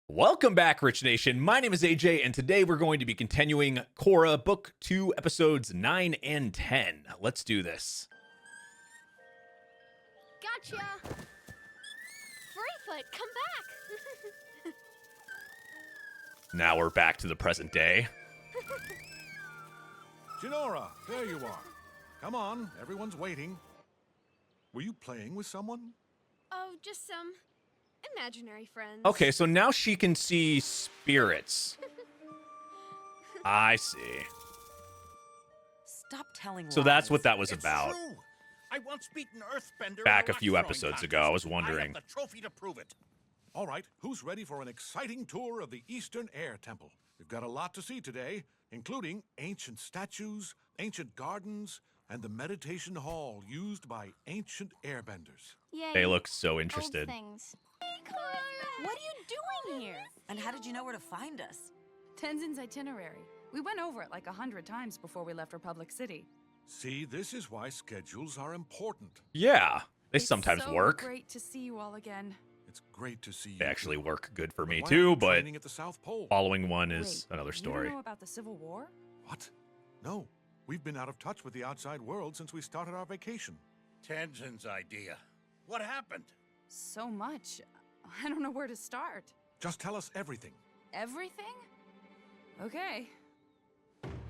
Welcome back, Rich Nation. My name is AJ, and today we're going to be continuing Korra Book 2, Episodes 9 and 10. Let's do this. Gotcha! Furryfoot, come back! Now we're back to the present day. Jinora, there you are. Come on, everyone's waiting. Were you playing with someone? Oh, just some imaginary friends. Okay, so now she can see spirits. I see. Stop telling So lies. that's what that was It's about. true. I once beaten Earthbender Back in a few rock episodes throwing ago, I was contest. wondering. I have the trophy to prove it. All right, who's ready for an exciting tour of the Eastern Air Temple? We've got a lot to see today, including ancient statues, ancient gardens, and the meditation hall used by ancient airbenders. Yay. They look so Old interested. things. What are you doing here? And how did you know where to find us? Tenzin's itinerary. We went over it like 100 times before we left Republic City. See, this is why schedules are important. Yeah, they It's sometimes so work. Great to see you all again. It's great to see you. They actually too. work good for But me why too, are you but training at the South Pole? following one is Wait, another You story. don't know about the Civil War? What? No, we've been out of touch with the outside world since we started our vacation. Tenzin's idea. What happened? So much. I don't know where to start. Just tell us everything. Everything? Okay.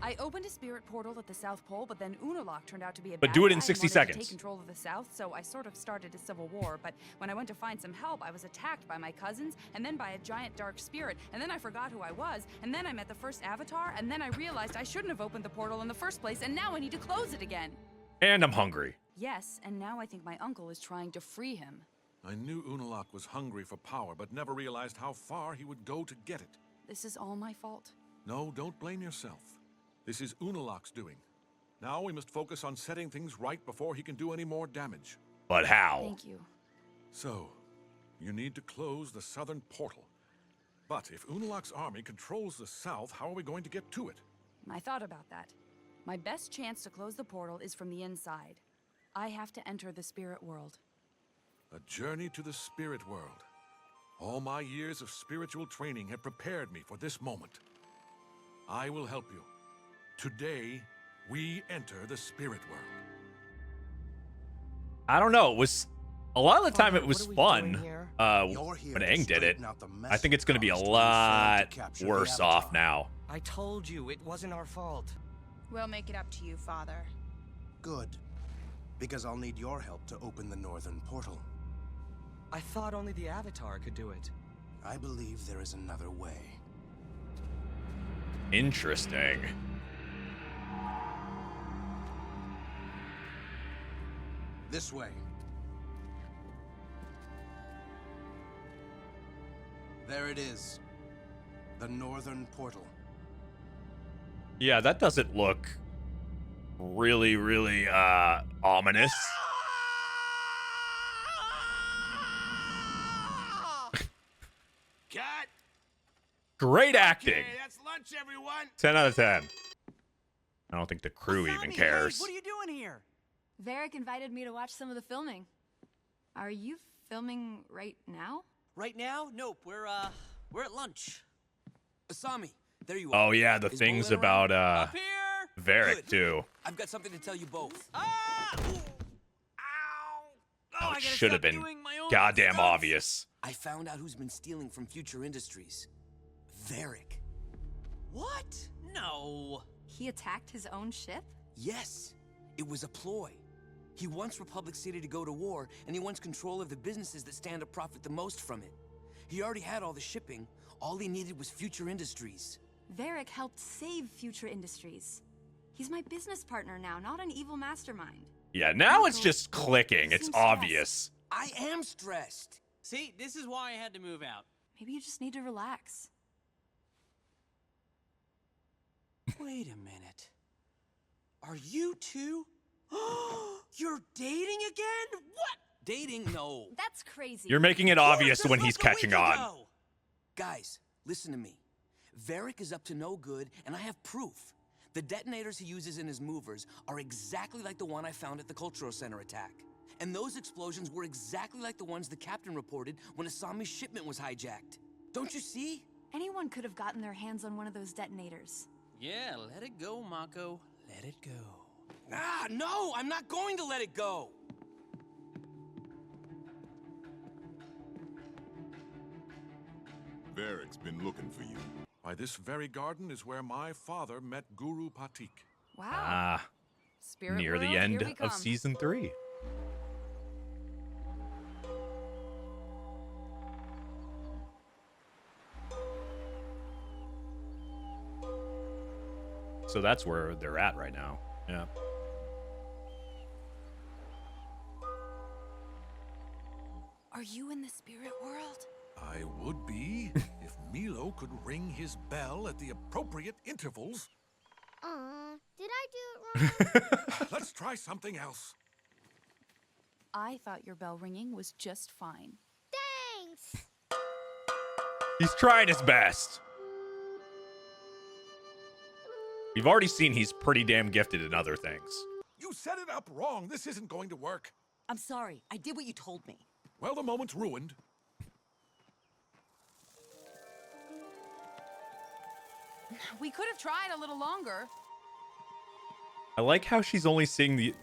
I opened a spirit portal at the South Pole, but then Unalaq turned out to be a But bad do it in guy and 60 wanted to seconds. take control of the South, so I sort of started a civil war. But when I went to find some help, I was attacked by my cousins, and then by a giant dark spirit, and then I forgot who I was, and then I met the first Avatar, and then I realized I shouldn't have opened the portal in the first place, and now I need to close it again. And I'm hungry. Yes, and now I think my uncle is trying to free him. I knew Unalaq was hungry for power, but never realized how far he would go to get it. This is all my fault. No, don't blame yourself. This is Unalaq's doing. Now we must focus on setting things right before he can do any more damage. But how? Thank you. So, you need to close the southern portal. But if Unalaq's army controls the south, how are we going to get to it? I thought about that. My best chance to close the portal is from the inside. I have to enter the spirit world. A journey to the spirit world. All my years of spiritual training have prepared me for this moment. I will help you. Today, we enter the spirit world. I don't know. It was a lot of the time Father, it was what are we fun. doing here? You're here When to Aang did it. straighten out the mess I think it's going to be a caused when we failed lot to capture the worse off Avatar. now. I told you it wasn't our fault. We'll make it up to you, Father. Good. Because I'll need your help to open the northern portal. I thought only the Avatar could do it. I believe there is another way. Interesting. This way. There it is. The northern portal. Yeah, that doesn't look really ominous. Cut! Great acting. Okay, that's lunch, everyone. 10 out of 10. I don't think the crew even Asami, cares. Hey, what are you doing here? Varric invited me to watch some of the filming. Are you filming right now? Right now? Nope. We're at lunch. Asami, there you are. Oh yeah, the Is things Bolin around? about Up here. Varric Good. too. I've got something to tell you both. Ah! Ooh. Ow! Oh, I it gotta should have stop been doing my own goddamn stunts. obvious. I found out who's been stealing from Future Industries. Varric. What? No. He attacked his own ship? Yes, it was a ploy. He wants Republic City to go to war, and he wants control of the businesses that stand to profit the most from it. He already had all the shipping. All he needed was Future Industries. Varric helped save Future Industries. He's my business partner now, not an evil mastermind. Yeah, now it's just clicking. It's Seems obvious. I am stressed. See, this is why I had to move out. Maybe you just need to relax. Wait a minute. Are you two? You're dating again? What? Dating? No. That's crazy. You're making it obvious when he's catching on. Guys, listen to me. Varric is up to no good, and I have proof. The detonators he uses in his movers are exactly like the one I found at the Cultural Center attack. And those explosions were exactly like the ones the captain reported when Asami's shipment was hijacked. Don't you see? Anyone could have gotten their hands on one of those detonators. Yeah, let it go, Mako. Let it go. Ah, no, I'm not going to let it go. Varric's been looking for you. Why, this very garden is where my father met Guru Patik. Wow. Ah, Spirit near world, the here end we of come. season 3. So that's where they're at right now. Yeah. Are you in the spirit world? I would be if Milo could ring his bell at the appropriate intervals. Did I do it wrong? Let's try something else. I thought your bell ringing was just fine. Thanks! He's trying his best. We've already seen he's pretty damn gifted in other things. You set it up wrong. This isn't going to work. I'm sorry. I did what you told me. Well, the moment's ruined. We could have tried a little longer. I like how she's only seeing the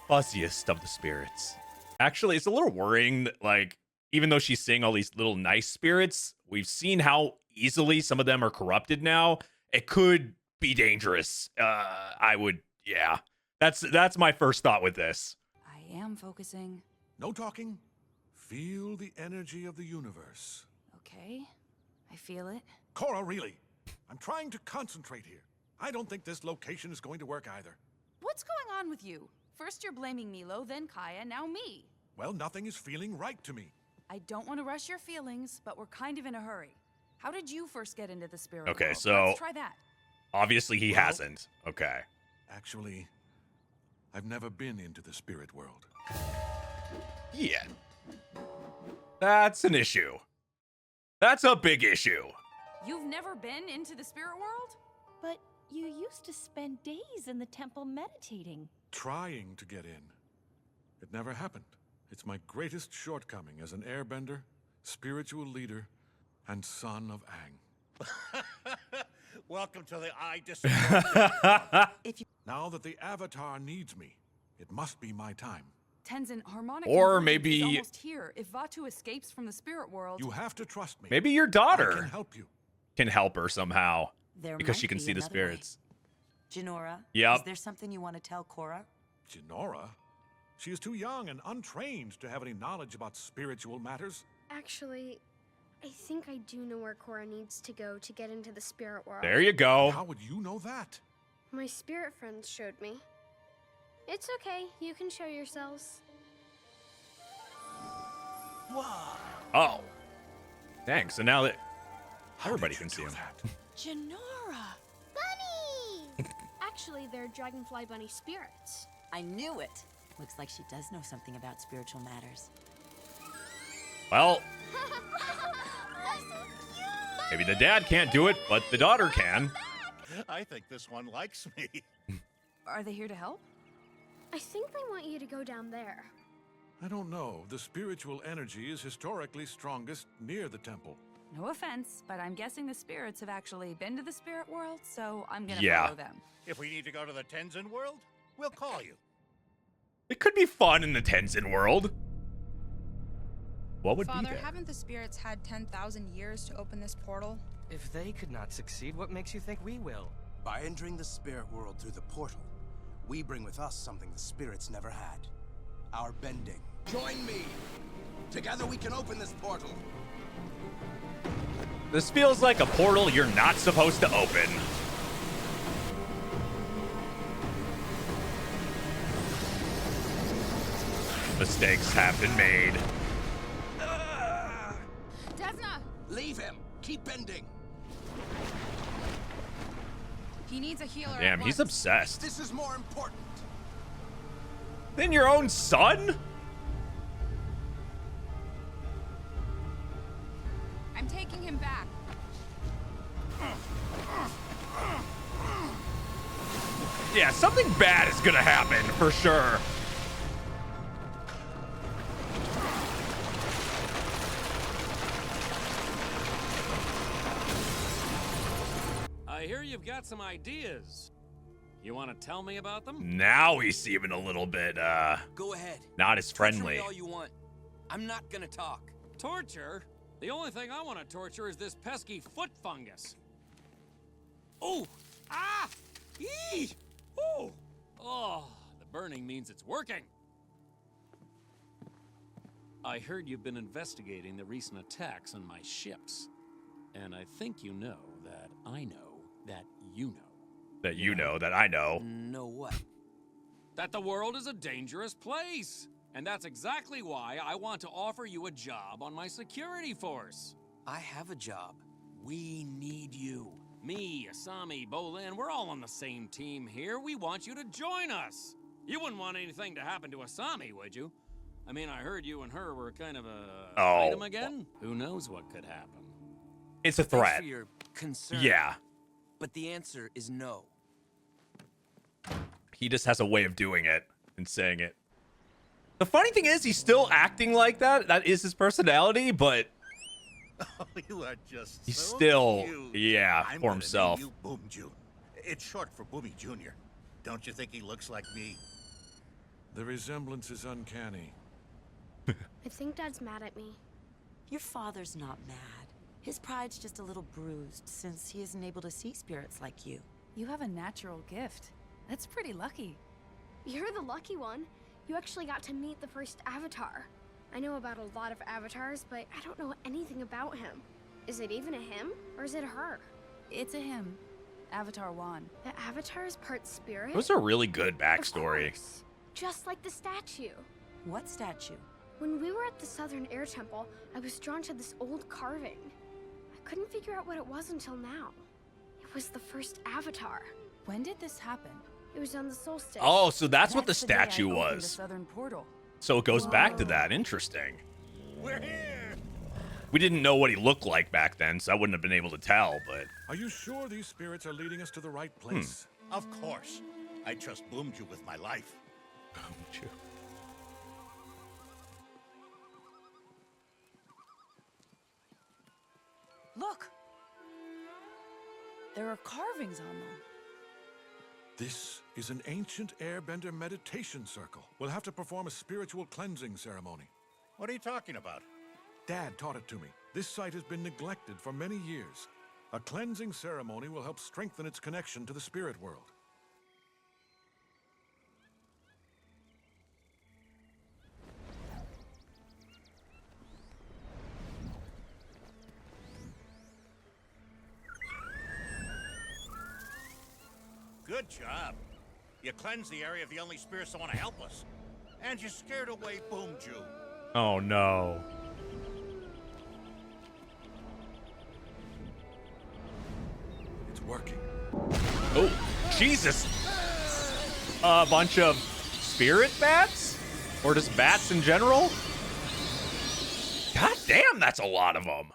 fuzziest of the spirits. Actually, it's a little worrying that, like, even though she's seeing all these little nice spirits, we've seen how easily some of them are corrupted now. It could be dangerous. Yeah. That's my first thought with this. I am focusing. No talking. Feel the energy of the universe. Okay. I feel it. Cora, really. I'm trying to concentrate here. I don't think this location is going to work either. What's going on with you? First you're blaming Milo, then Kaya, now me. Well, nothing is feeling right to me. I don't want to rush your feelings, but we're kind of in a hurry. How did you first get into the spirit Okay, world? so Let's try that. obviously he hasn't. Okay. Actually, I've never been into the spirit world. Yeah. That's an issue. That's a big issue. You've never been into the spirit world? But you used to spend days in the temple meditating. Trying to get in. It never happened. It's my greatest shortcoming as an airbender, spiritual leader, and son of Aang. Welcome to the I Disagree. Now that the Avatar needs me, it must be my time. Tenzin, harmonic Or convergence maybe- is almost here. If Vatu escapes from the spirit world, You have to trust me. Maybe your I daughter can help you. can help her somehow There because might she can be see the another spirits. way. Jinora, Yep. is there something you want to tell Cora? Jinora? She is too young and untrained to have any knowledge about spiritual matters. Actually, I think I do know where Cora needs to go to get into the spirit world. There you go. How would you know that? My spirit friends showed me. It's okay. You can show yourselves. Oh. Dang, so now that everybody can see him. Jinora! Bunnies! Actually, they're dragonfly bunny spirits. I knew it. Looks like she does know something about spiritual matters. Well, maybe the dad can't do it, but the daughter can. I think this one likes me. are they here to help? I think they want you to go down there. I don't know. The spiritual energy is historically strongest near the temple. No offense, but I'm guessing the spirits have actually been to the spirit world, so I'm gonna Yeah. follow them. If we need to go to the Tenzin world, we'll call you. It could be fun in the Tenzin world. What would Father, be there? haven't the spirits had 10,000 years to open this portal? If they could not succeed, what makes you think we will? By entering the spirit world through the portal, we bring with us something the spirits never had. Our bending. Join me! Together we can open this portal! This feels like a portal you're not supposed to open. Mistakes have been made. Desna! Leave him! Keep bending! He needs a healer. Damn, at he's once. obsessed. This is more important! Than your own son? I'm taking him back. Yeah, something bad is gonna happen for sure. hear you've got some ideas. You want to tell me about them? Now he's seeming a little bit, Go ahead. not as Torture friendly. me all you want. I'm not gonna talk. Torture? The only thing I want to torture is this pesky foot fungus. Oh! Ah! Eee! Oh! Oh, the burning means it's working. I heard you've been investigating the recent attacks on my ships. And I think you know that I know that you know. That you know, that I know. Know what? That the world is a dangerous place. And that's exactly why I want to offer you a job on my security force. I have a job. We need you. Me, Asami, Bolin, we're all on the same team here. We want you to join us. You wouldn't want anything to happen to Asami, would you? I mean, I heard you and her were kind of a item again. Who knows what could happen? It's a Thanks threat. for your concern. Yeah. But the answer is no. He just has a way of doing it and saying it. The funny thing is, he's still acting like that. That is his personality, but Oh, you are just he's so still, cute. yeah, I'm for gonna himself. name you Boomju. It's short for Boomy Jr. Don't you think he looks like me? The resemblance is uncanny. I think Dad's mad at me. Your father's not mad. His pride's just a little bruised since he isn't able to see spirits like you. You have a natural gift. That's pretty lucky. You're the lucky one. You actually got to meet the first Avatar. I know about a lot of avatars, but I don't know anything about him. Is it even a him, or is it a her? It's a him. Avatar Wan. The Avatar is part spirit? It was a really good backstory. Of course. Just like the statue. What statue? When we were at the Southern Air Temple, I was drawn to this old carving. I couldn't figure out what it was until now. It was the first Avatar. When did this happen? It was on the solstice. Oh, so that's what the the day I statue opened was. The Southern Portal. So it goes back to that. Interesting. We're here! We didn't know what he looked like back then, so I wouldn't have been able to tell, but Are you sure these spirits are leading us to the right place? Of course. I trust Boomju with my life. Look! There are carvings on them. This is an ancient airbender meditation circle. We'll have to perform a spiritual cleansing ceremony. What are you talking about? Dad taught it to me. This site has been neglected for many years. A cleansing ceremony will help strengthen its connection to the spirit world. Good job. You cleansed the area of the only spirits that want to help us. And you scared away Boomju. oh no. It's working. Oh, Jesus. A bunch of spirit bats? Or just bats in general? God damn, that's a lot of them.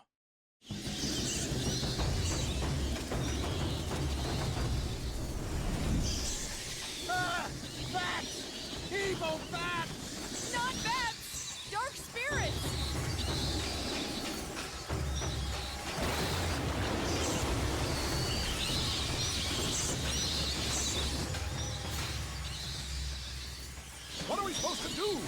Bats! Evil bats! Not bats! Dark spirits! What are we supposed to do?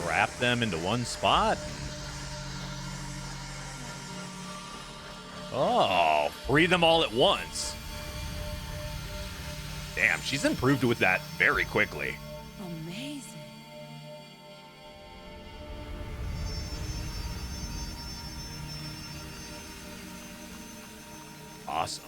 Wrap them into one spot. Oh, free them all at once. Damn, she's improved with that very quickly. Amazing. Awesome.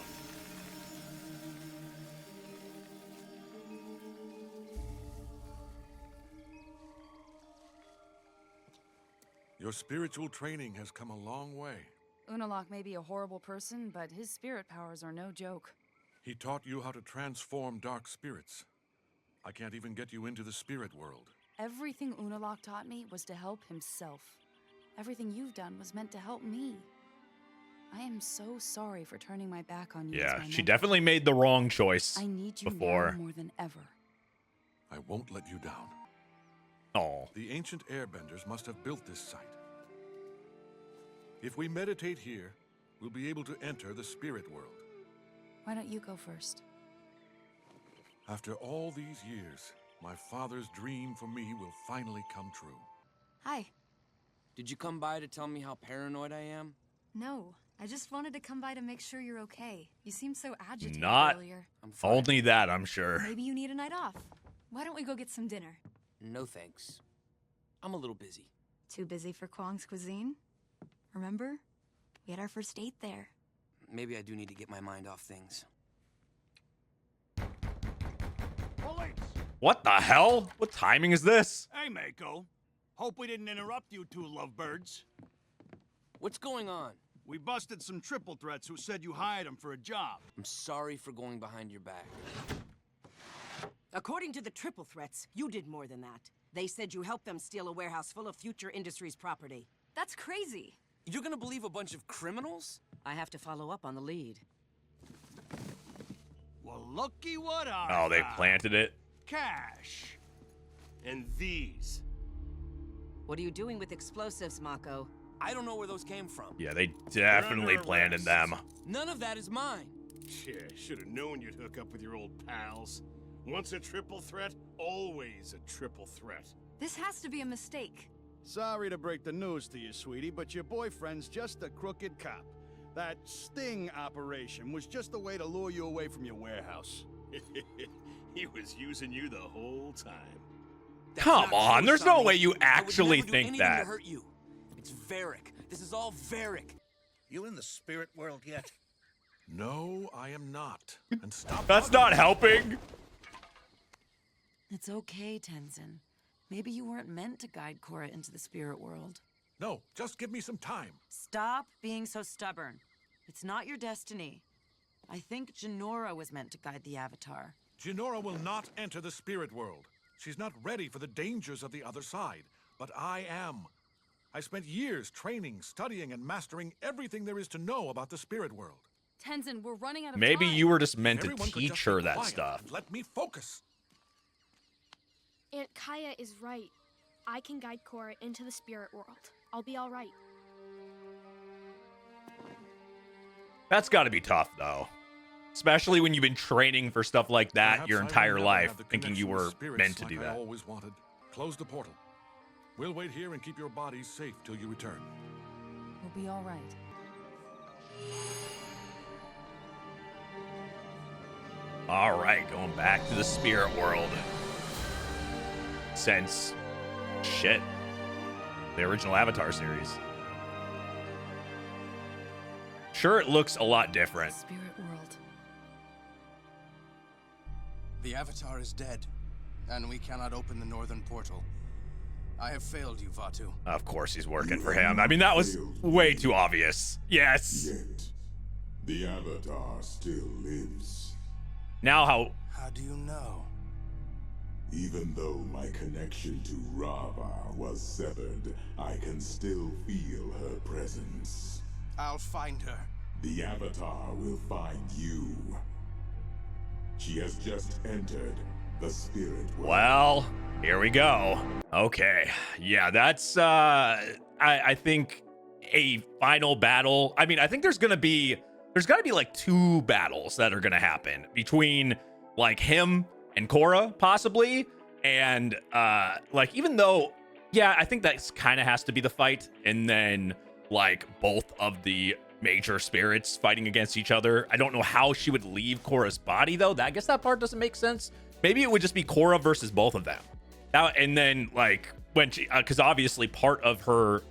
Your spiritual training has come a long way. Unalaq may be a horrible person, but his spirit powers are no joke. He taught you how to transform dark spirits. I can't even get you into the spirit world. Everything Unalaq taught me was to help himself. Everything you've done was meant to help me. I am so sorry for turning my back on you. as Yeah, my she mentor. definitely made the wrong choice I need you before. now more than ever. I won't let you down. Oh. The ancient airbenders must have built this site. If we meditate here, we'll be able to enter the spirit world. Why don't you go first? After all these years, my father's dream for me will finally come true. Hi. Did you come by to tell me how paranoid I am? No, I just wanted to come by to make sure you're okay. You seemed so agitated Not earlier. only that, I'm sure. Maybe you need a night off. Why don't we go get some dinner? No thanks. I'm a little busy. Too busy for Kwong's cuisine? Remember? We had our first date there. Maybe I do need to get my mind off things. Police! What the hell? What timing is this? Hey, Mako. Hope we didn't interrupt you two lovebirds. What's going on? We busted some triple threats who said you hired them for a job. I'm sorry for going behind your back. According to the triple threats, you did more than that. They said you helped them steal a warehouse full of Future Industries property. That's crazy. You're gonna believe a bunch of criminals? I have to follow up on the lead. Well, looky what I Oh, they found. planted it. Cash. And these. What are you doing with explosives, Mako? I don't know where those came from. Yeah, they definitely planted them. None of that is mine. Yeah, should have known you'd hook up with your old pals. Once a triple threat, always a triple threat. This has to be a mistake. Sorry to break the news to you, sweetie, but your boyfriend's just a crooked cop. That sting operation was just a way to lure you away from your warehouse. He was using you the whole time. Come on, there's no way you I would actually never do think anything that. to hurt you. It's Varric. This is all Varric. You in the spirit world yet? No, I am not. And stop. That's not helping. It's okay, Tenzin. Maybe you weren't meant to guide Korra into the spirit world. No, just give me some time. Stop being so stubborn. It's not your destiny. I think Jinora was meant to guide the Avatar. Jinora will not enter the spirit world. She's not ready for the dangers of the other side, but I am. I spent years training, studying, and mastering everything there is to know about the spirit world. Tenzin, we're running out of Maybe time. you were just meant to Everyone could teach just her be that quiet stuff. and let me focus. Aunt Kaya is right. I can guide Korra into the spirit world. I'll be all right. That's got to be tough, though. Especially when you've been training for stuff like that Perhaps your I will entire never life, have the thinking you connection with were spirits meant to like do I that. always wanted. Close the portal. We'll wait here and keep your bodies safe till you return. We'll be all right. All right, going back to the spirit world. Since, shit, the original Avatar series. Sure, it looks a lot different. Spirit world. The Avatar is dead, and we cannot open the northern portal. I have failed you, Vaatu. Of course he's working for him. I mean, that was way too obvious. Yes. Yet, the Avatar still lives. Now how do you know? Even though my connection to Rava was severed, I can still feel her presence. I'll find her. The Avatar will find you. She has just entered the spirit world. Well, here we go. Okay. Yeah, that's I think a final battle. I mean, I think there's got to be like 2 battles that are going to happen between like him and Korra possibly, and like even though I think that kind of has to be the fight, and then like both of the major spirits fighting against each other. I don't know how she would leave Korra's body though. I guess that part doesn't make sense. Maybe it would just be Korra versus both of them. Now, and then like when she, because obviously part of her,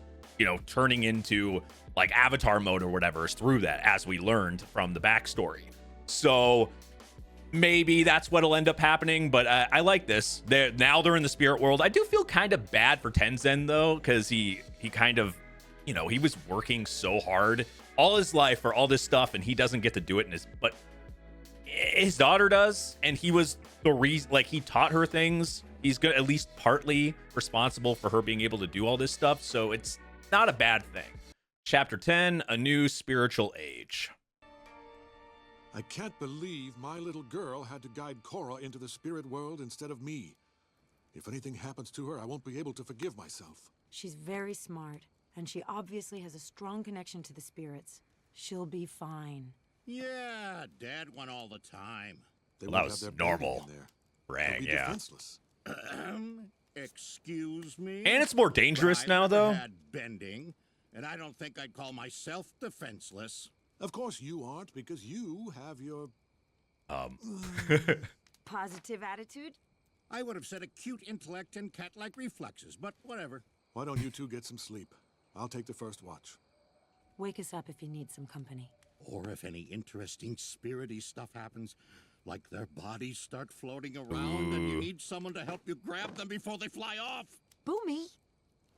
turning into like Avatar mode or whatever is through that, as we learned from the backstory. So maybe that's what'll end up happening. But I like this. Now they're in the spirit world. I do feel kind of bad for Tenzin though, because he kind of, he was working so hard all his life for all this stuff, and he doesn't get to do it but his daughter does, and he was the reason, like, he taught her things. He's good, at least partly responsible for her being able to do all this stuff, so it's not a bad thing. Chapter 10, A New Spiritual Age. I can't believe my little girl had to guide Korra into the spirit world instead of me. If anything happens to her, I won't be able to forgive myself. She's very smart, and she obviously has a strong connection to the spirits. She'll be fine. Yeah, Dad won all the time. They Well, won't that have their was baby normal. in there. Rang, They'll be yeah. defenseless. Excuse me? And it's more dangerous I now, never though. had bending, and I don't think I'd call myself defenseless. Of course you aren't, because you have your... Positive attitude? I would have said acute intellect and cat-like reflexes, but whatever. Why don't you two get some sleep? I'll take the first watch. Wake us up if you need some company. Or if any interesting spirity stuff happens, like their bodies start floating around and you need someone to help you grab them before they fly off. Boomy!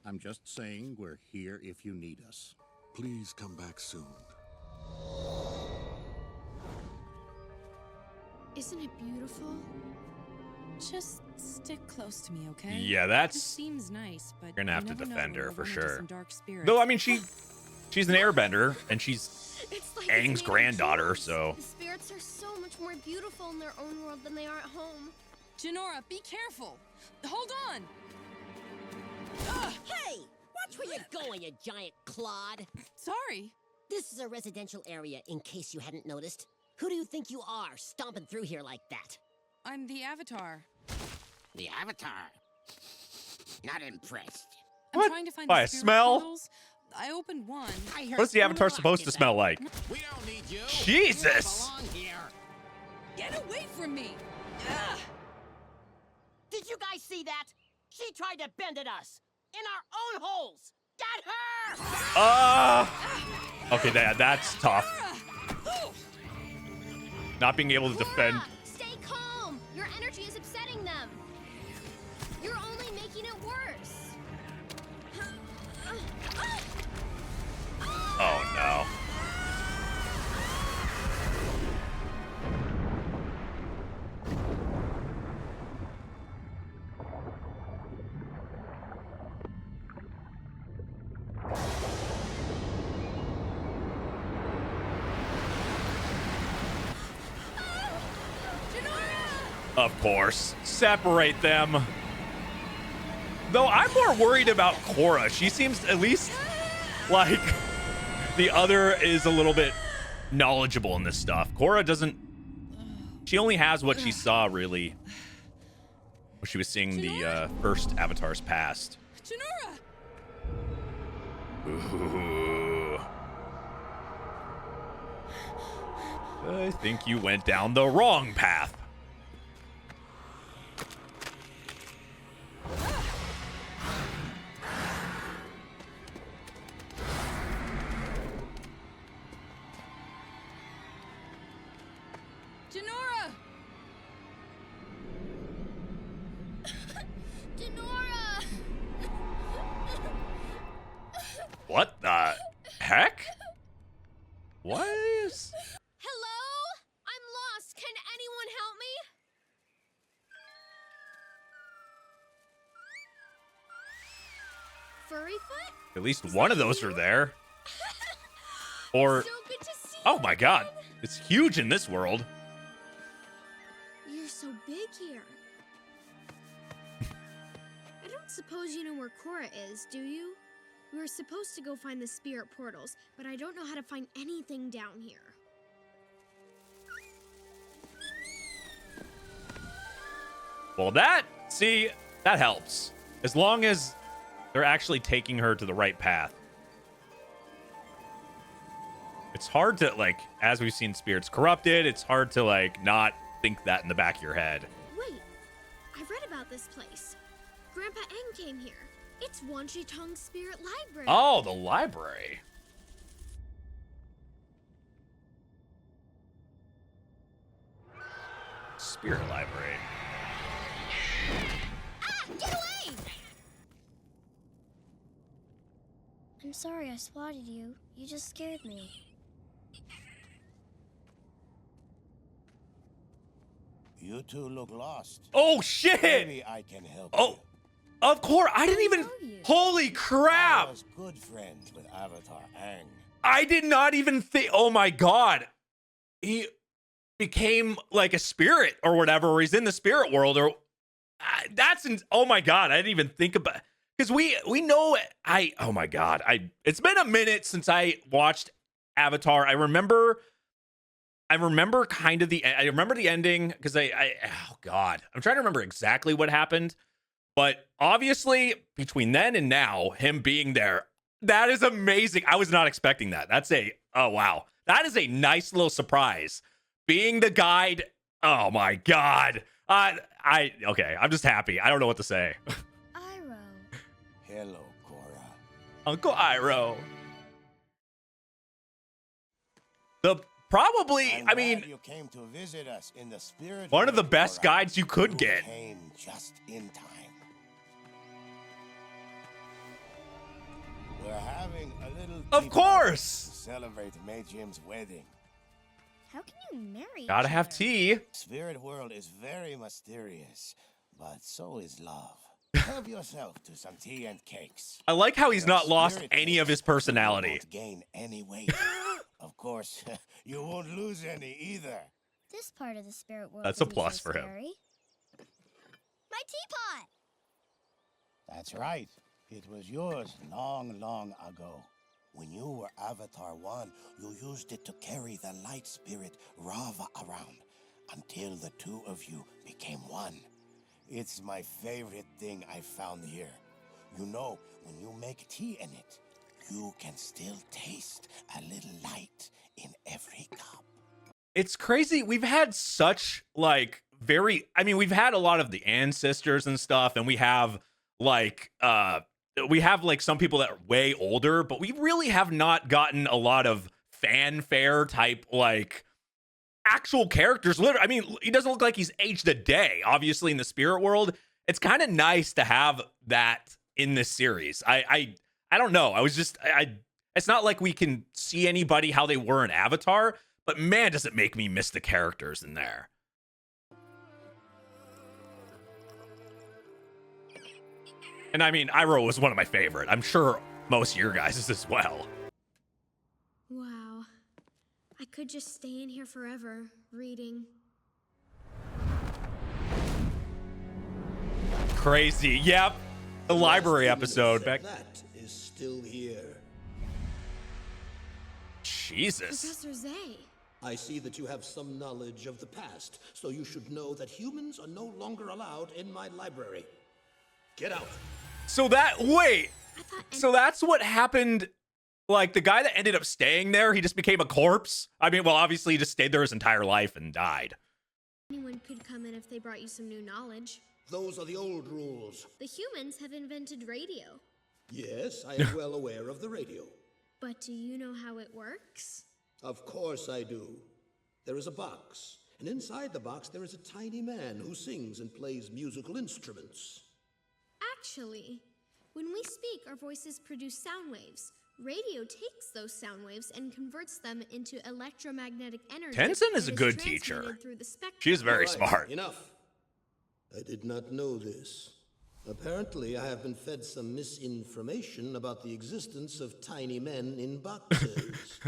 I'm just saying we're here if you need us. Please come back soon. Isn't it beautiful? Just stick close to me, okay? Yeah, that's- This seems nice, but You're gonna have you to never know defend when her we'll for run into sure. some dark spirits. Though, I mean, she's an airbender, and she's It's like Aang's it's made of granddaughter, jewels. so... The spirits are so much more beautiful in their own world than they are at home. Jinora, be careful! Hold on! Hey! Watch where you're going, you giant clod! Sorry. This is a residential area, in case you hadn't noticed. Who do you think you are, stomping through here like that? I'm the Avatar. The Avatar? Not impressed. I'm trying to find By the a spirit smell? portals. I opened one. What's the Avatar supposed to smell like? We don't need you. Jesus! You belong here. Get away from me! Ugh. Did you guys see that? She tried to bend at us. In our own holes. Get her! Okay, that's tough. Not being able to defend. Stay calm! Your energy is upsetting them. You're only making it worse. Oh no. Of course. Separate them. Though I'm more worried about Korra. She seems at least like the other is a little bit knowledgeable in this stuff. Korra doesn't... She only has what she saw, really. When she was seeing the first Avatar's past. Jinora! Ooh. I think you went down the wrong path. Jinora! Jinora! What the heck? What is... Hello? I'm lost. Can anyone help me? Furryfoot? At least one of those are there. Or... So good to see Oh you my god. again. It's huge in this world. You're so big here. I don't suppose you know where Korra is, do you? We were supposed to go find the spirit portals, but I don't know how to find anything down here. Well, that... See, that helps. As long as they're actually taking her to the right path. It's hard to, like, as we've seen spirits corrupted, it's hard to, like, not think that in the back of your head. Wait, I read about this place. Grandpa Aang came here. It's Wan Shi Tong's spirit library. Oh, the library. Spirit library. Ah, get away! I'm sorry I spotted you. You just scared me. You two look lost. Oh, shit! Maybe I can help you. Oh, of course. I didn't even... Holy crap! I was good friends with Avatar Aang. I did not even think... Oh, my God. He became like a spirit or whatever, or he's in the spirit world, or oh my god, I didn't even think about, because we know oh my god, it's been a minute since I watched Avatar. I remember kind of I remember the ending, because oh god, I'm trying to remember exactly what happened, but obviously between then and now, him being there, that is amazing. I was not expecting that. Oh wow, that is a nice little surprise. Being the guide, oh my god. Okay, I'm just happy. I don't know what to say. Iroh. Hello, Korra. Uncle Iroh. I mean, you came to visit us in the spirit. One of the best guides you could get. Came just in time. We're having a little. Of course. To celebrate May Jim's wedding. How can you marry? Gotta have tea. Spirit world is very mysterious, but so is love. Help yourself to some tea and cakes. I like how he's not lost any of his personality. You won't gain any weight. Of course, you won't lose any either. This part of the spirit world. That's a plus for him. My teapot. That's right. It was yours long, long ago. When you were Avatar 1, you used it to carry the light spirit Rava around until the two of you became one. It's my favorite thing I found here. You know, when you make tea in it, you can still taste a little light in every cup. It's crazy. We've had such we've had a lot of the ancestors and stuff, and we have some people that are way older, but we really have not gotten a lot of fanfare type, actual characters. Literally, I mean, he doesn't look like he's aged a day, obviously, in the spirit world. It's kind of nice to have that in this series. I don't know. It's not like we can see anybody how they were in Avatar, but man, does it make me miss the characters in there. And I mean, Iroh was one of my favorite. I'm sure most of your guys is as well. Wow. I could just stay in here forever, reading. Crazy. Yep. The library episode back. That is still here. Jesus. Professor Zay. I see that you have some knowledge of the past, so you should know that humans are no longer allowed in my library. Get out. So that's what happened. Like, the guy that ended up staying there, he just became a corpse. I mean, well, obviously he just stayed there his entire life and died. Anyone could come in if they brought you some new knowledge. Those are the old rules. The humans have invented radio. Yes, I am well aware of the radio. But do you know how it works? Of course I do. There is a box, and inside the box there is a tiny man who sings and plays musical instruments. Actually, when we speak, our voices produce sound waves. Radio takes those sound waves and converts them into electromagnetic energy. Tenzin is a good teacher. She is very smart. Enough. I did not know this. Apparently, I have been fed some misinformation about the existence of tiny men in boxes.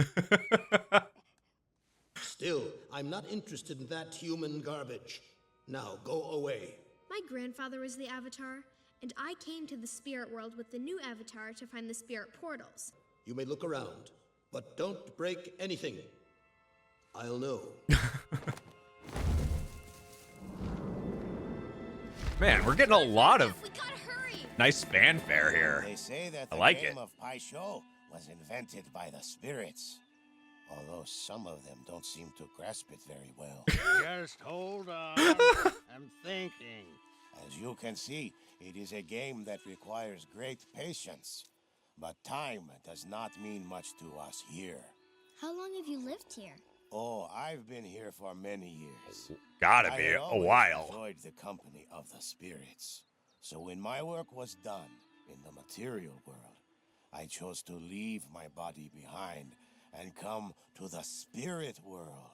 Still, I'm not interested in that human garbage. Now, go away. My grandfather was the Avatar, and I came to the spirit world with the new Avatar to find the spirit portals. You may look around, but don't break anything. I'll know. Man, we're getting a lot of nice fanfare here. They say that the I like game it. of Pai Sho was invented by the spirits. Although some of them don't seem to grasp it very well. Just hold on. I'm thinking. As you can see, it is a game that requires great patience. But time does not mean much to us here. How long have you lived here? Oh, I've been here for many years. Gotta I be had a always while. enjoyed the company of the spirits. So when my work was done in the material world, I chose to leave my body behind and come to the spirit world.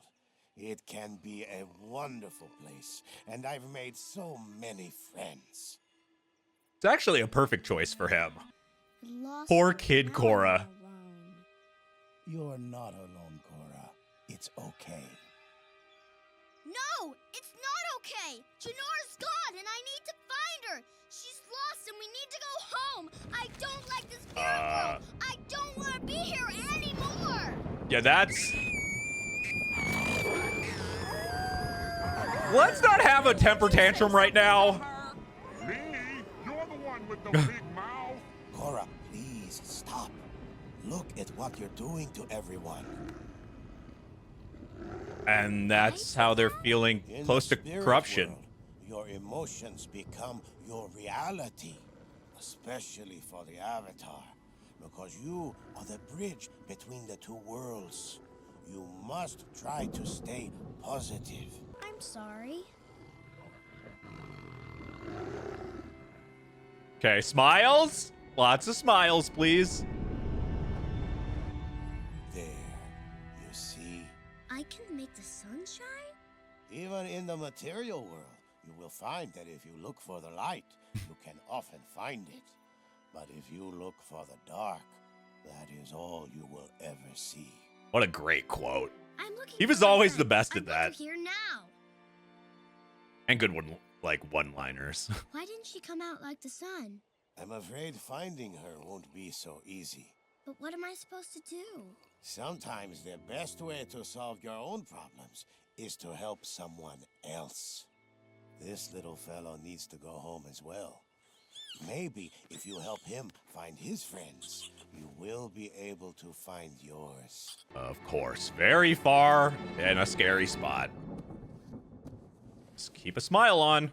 It can be a wonderful place, and I've made so many friends. It's actually a perfect choice for him. Poor kid Korra. You're not alone, Korra. It's okay. No, it's not okay. Janora's gone, and I need to find her. She's lost, and we need to go home. I don't like the spirit world. I don't want to be here anymore. Yeah, that's... Let's not have a temper tantrum right now. Me? You're the one with the big mouth. Cora, please stop. Look at what you're doing to everyone. And that's how they're feeling close to corruption. World, your emotions become your reality, especially for the Avatar, because you are the bridge between the two worlds. You must try to stay positive. I'm sorry. Okay, smiles. Lots of smiles, please. There, you see. I can make the sun shine? Even in the material world, you will find that if you look for the light, you can often find it. But if you look for the dark, that is all you will ever see. What a great quote. I'm looking He was for always her. the best at I'm that. here now. And good one, like one-liners. Why didn't she come out like the sun? I'm afraid finding her won't be so easy. But what am I supposed to do? Sometimes the best way to solve your own problems is to help someone else. This little fellow needs to go home as well. Maybe if you help him find his friends, you will be able to find yours. Of course, very far and a scary spot. Just keep a smile on.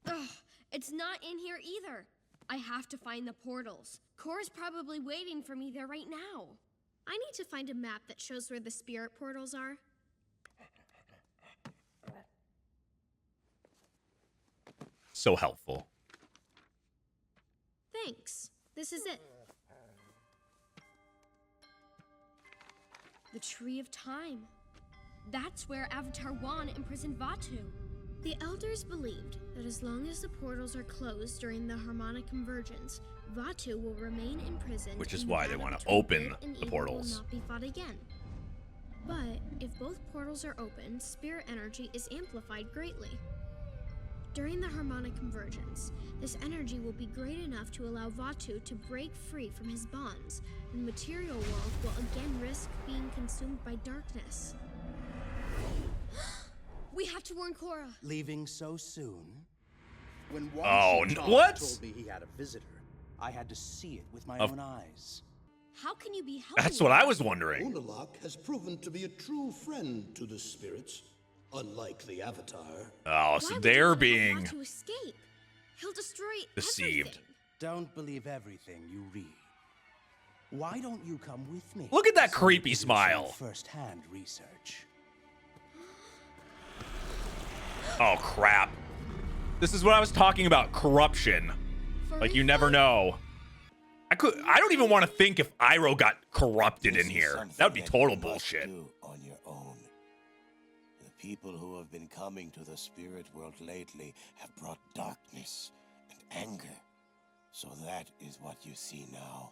Ugh, it's not in here either. I have to find the portals. Cora's probably waiting for me there right now. I need to find a map that shows where the spirit portals are. So helpful. Thanks. This is it. The Tree of Time. That's where Avatar Wan imprisoned Vaatu. The elders believed that as long as the portals are closed during the harmonic convergence, Vaatu will remain imprisoned. Which is and why the they want battle to between open good and the evil portals. Will not be fought again. But if both portals are open, spirit energy is amplified greatly. During the harmonic convergence, this energy will be great enough to allow Vaatu to break free from his bonds, and the material world will again risk being consumed by darkness. We have to warn Korra. Leaving so soon? When Oh, Wan Shi Tong what? told me he had a visitor, I had to see it with my Of- own eyes. How can you be helping? That's what I was wondering. Unalaq has proven to be a true friend to the spirits, unlike the Avatar. Oh, so they're being To escape. He'll destroy deceived. everything. Don't believe everything you read. Why don't you come with me? Look at that so creepy you can do smile. some first-hand research. Oh, crap. This is what I was talking about, corruption. Like, you never know. I don't even want to think if Iroh got corrupted in here. That would be total bullshit. Do on your own. The people who have been coming to the spirit world lately have brought darkness and anger. So that is what you see now.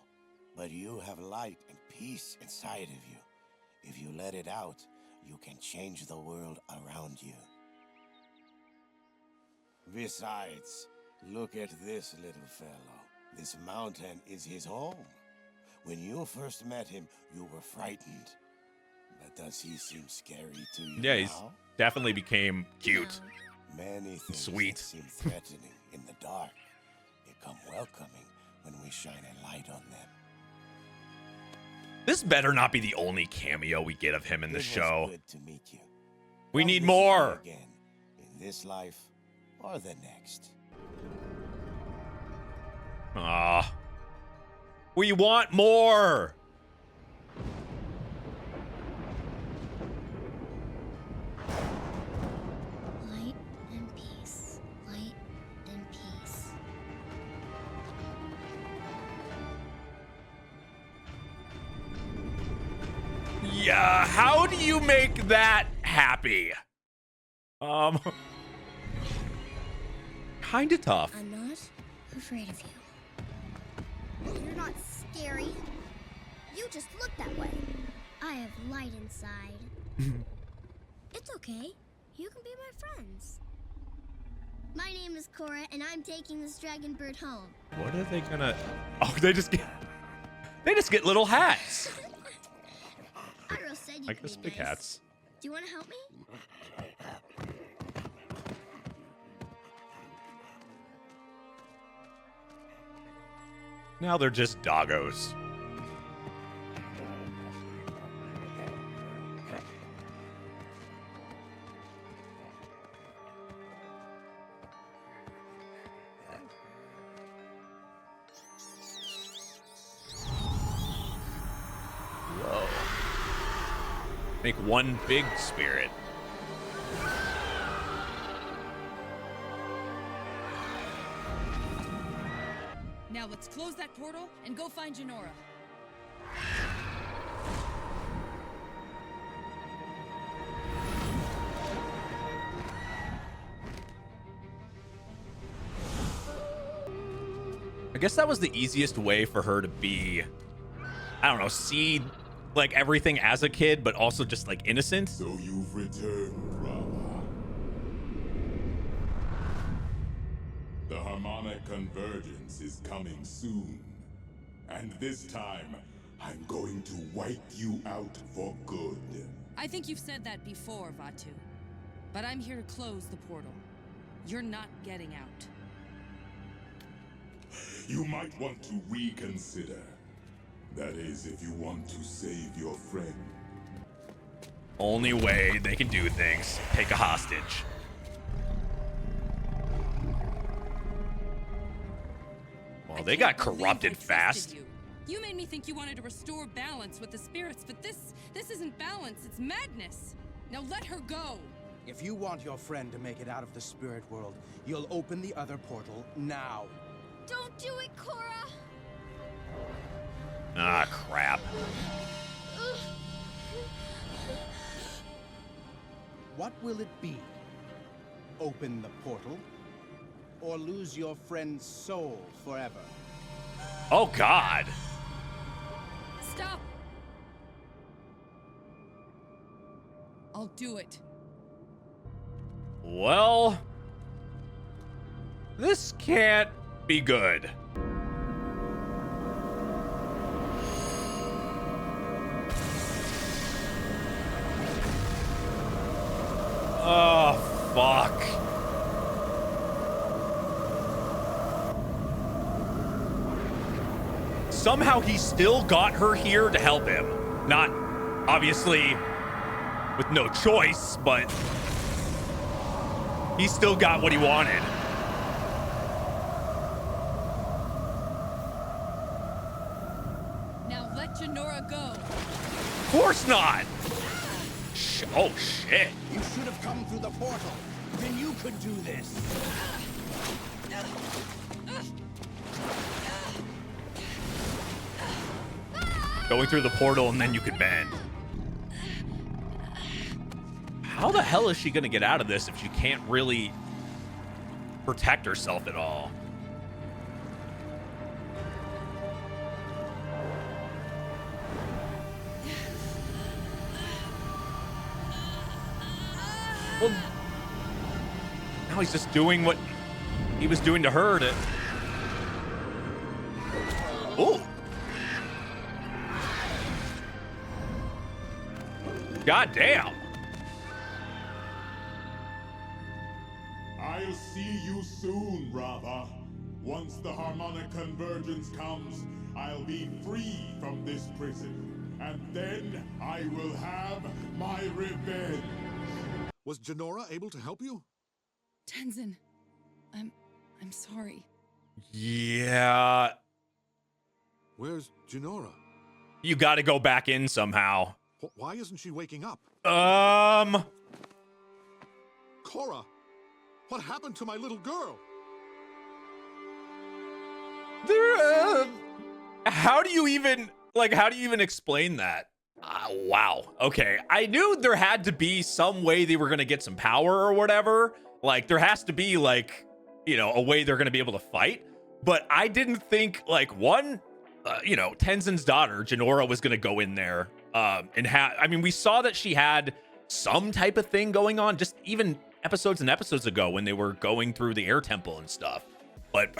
But you have light and peace inside of you. If you let it out, you can change the world around you. Besides, look at this little fellow. This mountain is his home. When you first met him, you were frightened. But does he seem scary to you Yeah, he's now? definitely became cute. Many things Sweet. that seem threatening in the dark become welcoming when we shine a light on them. This better not be the only cameo we get of him in the It was show. good to meet you. We I'll need visit you more. again, in this life or the next. Ah, we want more. Light and peace. Light and peace. Yeah, how do you make that happy? Kinda tough. I'm not afraid of you. You're not scary. You just look that way. I have light inside. It's okay. You can be my friends. My name is Cora, and I'm taking this dragon bird home. What are they gonna... Oh, they just get little hats. Iroh said you I could guess be big nice. hats. Do you want to help me? Now they're just doggos. Whoa. Make one big spirit. Now let's close that portal and go find Jinora. I guess that was the easiest way for her to be, I don't know, see like everything as a kid, but also just like innocent. So you've returned, Rava. The harmonic convergence is coming soon. And this time, I'm going to wipe you out for good. I think you've said that before, Vaatu. But I'm here to close the portal. You're not getting out. You might want to reconsider. That is, if you want to save your friend. Only way they can do things, take a hostage. Well, they got corrupted fast. You made me think you wanted to restore balance with the spirits, but this isn't balance, it's madness. Now let her go. If you want your friend to make it out of the spirit world, you'll open the other portal now. Don't do it, Cora! Ah, crap. What will it be? Open the portal? Or lose your friend's soul forever? Oh, God. Stop! I'll do it. Well, this can't be good. Oh, fuck. Somehow he still got her here to help him. Not, obviously, with no choice, but he still got what he wanted. Now let Jinora go. Of course not. Oh, shit. You should have come through the portal. Then you could do this. Going through the portal and then you can bend. How the hell is she gonna get out of this if she can't really protect herself at all? Well, now he's just doing what he was doing to her to... Ooh. God damn. I'll see you soon, Rava. Once the harmonic convergence comes, I'll be free from this prison. And then I will have my revenge. Was Jinora able to help you? Tenzin, I'm sorry. Yeah. Where's Jinora? You gotta go back in somehow. Why isn't she waking up? Cora, what happened to my little girl? How do you even explain that? Wow. Okay. I knew there had to be some way they were going to get some power or whatever. Like, there has to be, like, you know, a way they're going to be able to fight. But I didn't think, like, Tenzin's daughter, Jinora, was going to go in there I mean, we saw that she had some type of thing going on, just even episodes and episodes ago when they were going through the air temple and stuff. But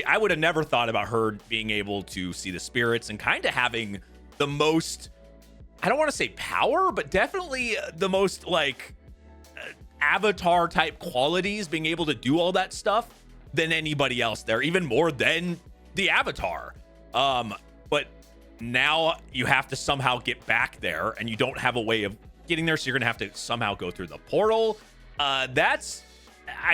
I would have never thought about her being able to see the spirits and kind of having the most, I don't want to say power, but definitely the most like Avatar type qualities, being able to do all that stuff than anybody else there, even more than the Avatar. But now you have to somehow get back there, and you don't have a way of getting there, so you're gonna have to somehow go through the portal. I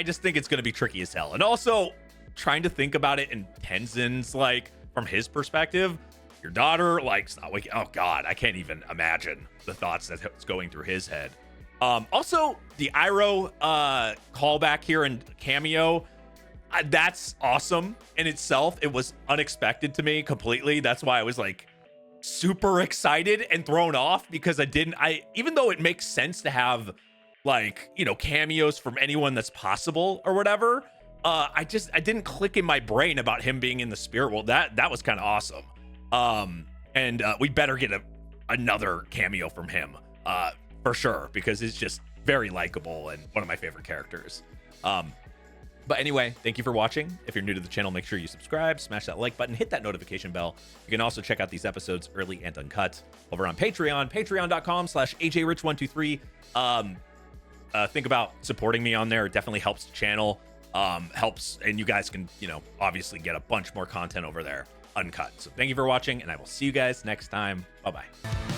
just think it's gonna be tricky as hell. And also trying to think about it in Tenzin's, like, from his perspective, your daughter, like, not waking. Oh God, I can't even imagine the thoughts that's going through his head. Also the Iroh callback here and cameo, that's awesome in itself. It was unexpected to me completely. That's why I was like super excited and thrown off, because even though it makes sense to have, like, you know, cameos from anyone that's possible or whatever, I didn't click in my brain about him being in the spirit world. That was kind of awesome. And we better get another cameo from him for sure, because it's just very likable and one of my favorite characters. But anyway, thank you for watching. If you're new to the channel, make sure you subscribe, smash that like button, hit that notification bell. You can also check out these episodes early and uncut over on Patreon, patreon.com/AJRich123. Think about supporting me on there. It definitely helps the channel, helps, and you guys can, you know, obviously get a bunch more content over there uncut. So thank you for watching, and I will see you guys next time. Bye-bye.